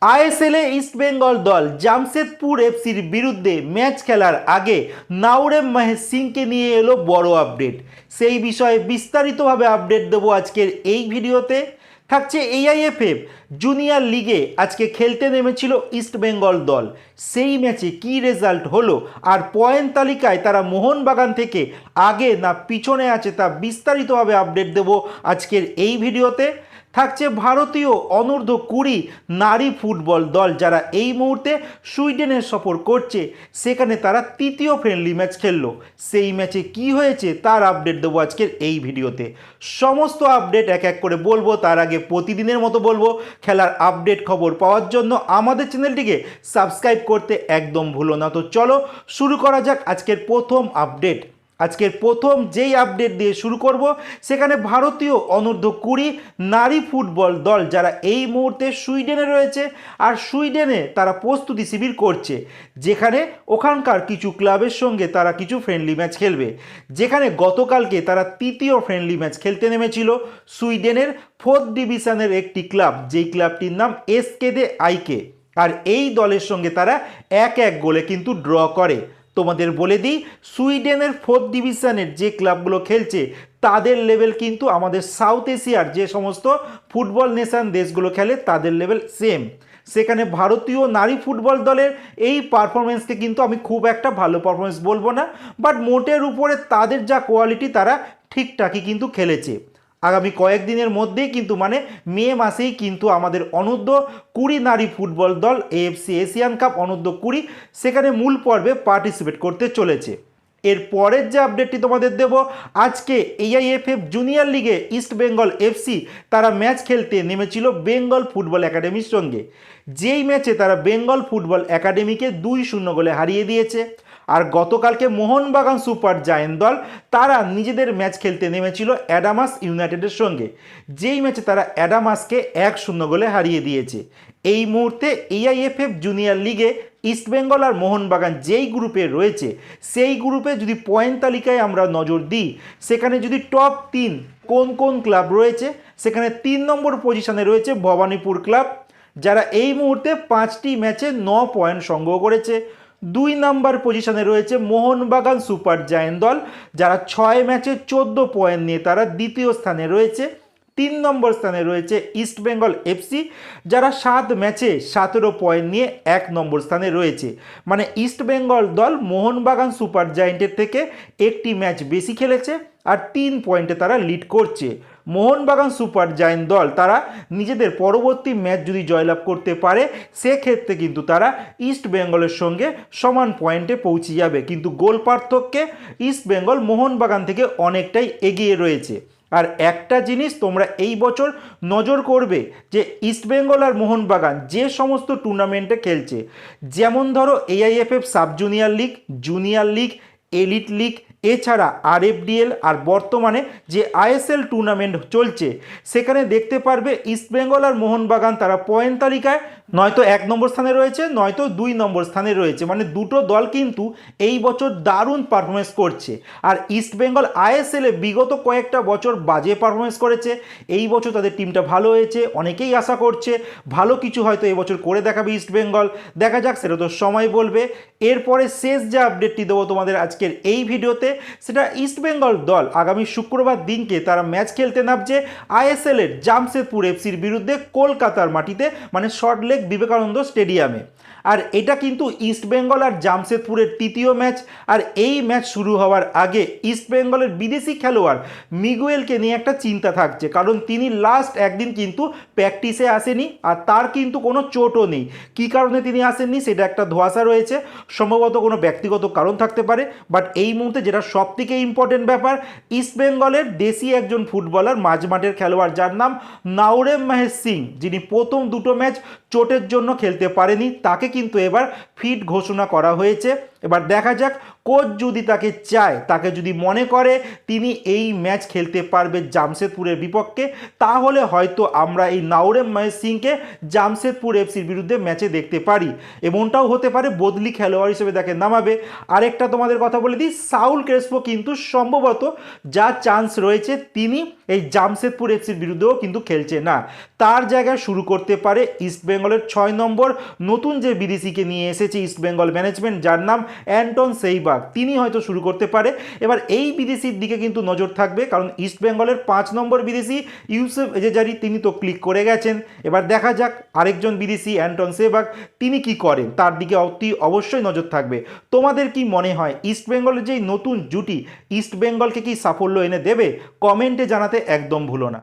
আইএসএলে ইস্টবেঙ্গল দল জামশেদপুর এফসির বিরুদ্ধে ম্যাচ খেলার আগে নাওরেম মহেশ সিংকে নিয়ে এলো বড় আপডেট। সেই বিষয়ে বিস্তারিতভাবে আপডেট দেবো আজকের এই ভিডিওতে। থাকছে এআইএফএফ জুনিয়র লিগে আজকে খেলতে নেমেছিল ইস্টবেঙ্গল দল, সেই ম্যাচে কি রেজাল্ট হলো আর পয়েন্ট তালিকায় তারা মোহনবাগান থেকে আগে না পিছনে আছে তা বিস্তারিতভাবে আপডেট দেবো আজকের এই ভিডিওতে। থাকছে ভারতীয় অনূর্ধ্ব-20 নারী ফুটবল দল যারা এই মুহূর্তে সুইডেনের সফর করছে, সেখানে তারা তৃতীয় ফ্রেন্ডলি ম্যাচ খেললো। সেই ম্যাচে কি হয়েছে তার আপডেট দেবো আজকের এই ভিডিওতে। সমস্ত আপডেট এক এক করে বলবো, তার আগে প্রতিদিনের মতো বলবো খেলার আপডেট খবর পাওয়ার জন্য আমাদের চ্যানেলটিকে সাবস্ক্রাইব করতে একদম ভুলো না। তো চলো শুরু করা যাক আজকের প্রথম আপডেট। আজকের প্রথম যেই আপডেট দিয়ে শুরু করব, সেখানে ভারতীয় অনূর্ধ্ব-20 নারী ফুটবল দল যারা এই মুহূর্তে সুইডেনে রয়েছে, আর সুইডেনে তারা প্রস্তুতি শিবির করছে, যেখানে ওখানকার কিছু ক্লাবের সঙ্গে তারা কিছু ফ্রেন্ডলি ম্যাচ খেলবে। যেখানে গতকালকে তারা তৃতীয় ফ্রেন্ডলি ম্যাচ খেলতে নেমেছিল সুইডেনের 4th ডিভিশনের একটি ক্লাব, যেই ক্লাবটির নাম এসকেদে আইকে, আর এই দলের সঙ্গে তারা 1-1 গোলে কিন্তু ড্র করে। তোমাদের বলে দিই, সুইডেনের 4th ডিভিশনের যে ক্লাবগুলো খেলছে তাদের লেভেল কিন্তু আমাদের সাউথ এশিয়ার যে সমস্ত ফুটবল নেশন দেশগুলো খেলে তাদের লেভেল সেম। সেখানে ভারতীয় নারী ফুটবল দলের এই পারফরমেন্সকে কিন্তু আমি খুব একটা ভালো পারফরমেন্স বলবো না, বাট মোটের উপরে তাদের যা কোয়ালিটি তারা ঠিকঠাকই কিন্তু খেলেছে। আগামী কয়েকদিনের মধ্যেই কিন্তু মে মাসেই কিন্তু আমাদের অনূর্ধ্ব-20 নারী ফুটবল দল এএফসি এশিয়ান কাপ অনূর্ধ্ব-20 সেখানে মূল পর্বে পার্টিসিপেট করতে চলেছে। এর পরের যে আপডেটটি তোমাদের দেব, আজকে এআইএফএফ জুনিয়র লিগে ইস্টবেঙ্গল এফসি তারা ম্যাচ খেলতে নেমেছিল বেঙ্গল ফুটবল একাডেমির সঙ্গে, যেই ম্যাচে তারা বেঙ্গল ফুটবল একাডেমিকে 2-0 গোলে হারিয়ে দিয়েছে। আর গতকালকে মোহনবাগান সুপার জায়েন্ট দল তারা নিজেদের ম্যাচ খেলতে নেমেছিল অ্যাডামাস ইউনাইটেডের সঙ্গে, যেই ম্যাচে তারা অ্যাডামাসকে 1-0 গোলে হারিয়ে দিয়েছে। এই মুহূর্তে এআইএফএফ জুনিয়র লিগে ইস্টবেঙ্গল আর মোহনবাগান যেই গ্রুপে রয়েছে, সেই গ্রুপে যদি পয়েন্ট তালিকায় আমরা নজর দিই, সেখানে যদি টপ 3 কোন কোন ক্লাব রয়েছে, সেখানে 3 নম্বর পজিশনে রয়েছে ভবানীপুর ক্লাব, যারা এই মুহূর্তে 5টি ম্যাচে 9 পয়েন্ট সংগ্রহ করেছে। 2 নম্বর পজিশনে রয়েছে মোহনবাগান সুপার জায়েন্ট দল, যারা 6 ম্যাচে 14 পয়েন্ট নিয়ে তারা দ্বিতীয় স্থানে রয়েছে। 3 নম্বর স্থানে রয়েছে ইস্টবেঙ্গল এফসি, যারা 7 ম্যাচে 17 পয়েন্ট নিয়ে 1 নম্বর স্থানে রয়েছে। ইস্টবেঙ্গল দল মোহনবাগান সুপার জায়েন্টের থেকে একটি ম্যাচ বেশি খেলেছে আর 3 পয়েন্টে তারা লিড করছে। মোহনবাগান সুপার জায়েন্ট দল তারা নিজেদের পরবর্তী ম্যাচ যদি জয়লাভ করতে পারে, সেক্ষেত্রে কিন্তু তারা ইস্ট বেঙ্গলের সঙ্গে সমান পয়েন্টে পৌঁছে যাবে, কিন্তু গোল পার্থক্যে ইস্ট বেঙ্গল মোহনবাগান থেকে অনেকটাই এগিয়ে রয়েছে। আর একটা জিনিস তোমরা এই বছর নজর করবে, যে ইস্টবেঙ্গল আর মোহনবাগান যে সমস্ত টুর্নামেন্টে খেলছে, যেমন ধরো AIFF sub junior league, junior league, elite league, এছাড়া আরএফডিএল, আর বর্তমানে যে আইএসএল টুর্নামেন্ট চলছে, সেখানে দেখতে পারবে ইস্টবেঙ্গল আর মোহনবাগান তারা পয়েন্ট তালিকায় নয়তো 1 নম্বর স্থানে রয়েছে, নয়তো 2 নম্বর স্থানে রয়েছে। দুটো দল কিন্তু এই বছর দারুণ পারফরমেন্স করছে। আর ইস্টবেঙ্গল আইএসএলে বিগত কয়েকটা বছর বাজে পারফরমেন্স করেছে, এই বছর তাদের টিমটা ভালো হয়েছে, অনেকেই আশা করছে ভালো কিছু হয়তো এবছর করে দেখাবে ইস্টবেঙ্গল। দেখা যাক, সেটা তো সময় বলবে। এরপরে শেষ যে আপডেটটি দেবো তোমাদের আজকের এই ভিডিওতে, সেটা ইস্টবেঙ্গল দল আগামী শুক্রবার দিনকে তারা ম্যাচ খেলতে নামছে আইএসএলের জামশেদপুর এফসির বিরুদ্ধে কলকাতার মাটিতে, সল্টলেক বিবেকানন্দ স্টেডিয়ামে। আর এটা কিন্তু ইস্টবেঙ্গল আর জামশেদপুরের তৃতীয় ম্যাচ। আর এই ম্যাচ শুরু হওয়ার আগে ইস্টবেঙ্গলের বিদেশি খেলোয়াড় মিগুয়েলকে নিয়ে একটা চিন্তা থাকছে, কারণ তিনি লাস্ট একদিন কিন্তু প্র্যাকটিসে আসেনি, আর তার কিন্তু কোনো চোটও নেই। কী কারণে তিনি আসেননি সেটা একটা ধোঁয়াশা রয়েছে, সম্ভবত কোনো ব্যক্তিগত কারণ থাকতে পারে। বাট এই মুহূর্তে যেটা সবথেকে ইম্পর্টেন্ট ব্যাপার, ইস্টবেঙ্গলের দেশি একজন ফুটবলার মাঝমাঠের খেলোয়াড় যার নাম নাওরেম মহেশ সিং, যিনি প্রথম দুটো ম্যাচ চোটের জন্য খেলতে পারেনি, তাকে কিন্তু এবার ফিট ঘোষণা করা হয়েছে। এবার দেখা যাক, কোচ যদি তাকে চায়, তাকে যদি মনে করে তিনি এই ম্যাচ খেলতে পারবে জামশেদপুরের বিপক্ষে, তাহলে হয়তো আমরা এই নাওরেম মহেশ সিংকে জামশেদপুর এফসির বিরুদ্ধে ম্যাচে দেখতে পারি। এমনটাও হতে পারে বদলি খেলোয়াড় হিসেবে তাকে নামাবে। আরেকটা তোমাদের কথা বলে দিই, সাউল ক্রেসপো কিন্তু সম্ভবত যা চান্স রয়েছে তিনি এই জামশেদপুর এফসির বিরুদ্ধেও কিন্তু খেলছে না, তার জায়গায় শুরু করতে পারে ইস্টবেঙ্গল ইস্টবেঙ্গলের 6 নম্বর নতুন যে বিদেশিকে নিয়ে এসেছে ইস্টবেঙ্গল ম্যানেজমেন্ট, যার নাম অ্যান্টন সেইবাগ, তিনি হয়তো শুরু করতে পারে। এবার এই বিদেশির দিকে কিন্তু নজর থাকবে, কারণ ইস্টবেঙ্গলের 5 নম্বর বিদেশি ইউসুফ এজেজারি তিনি তো ক্লিক করে গেছেন। এবার দেখা যাক আরেকজন বিদেশি অ্যান্টন সেইবাগ তিনি কি করেন, তার দিকে অবশ্যই নজর থাকবে। তোমাদের কি মনে হয় ইস্টবেঙ্গলের যেই নতুন জুটি ইস্টবেঙ্গলকে কি সাফল্য এনে দেবে? কমেন্টে জানাতে একদম ভুলো না।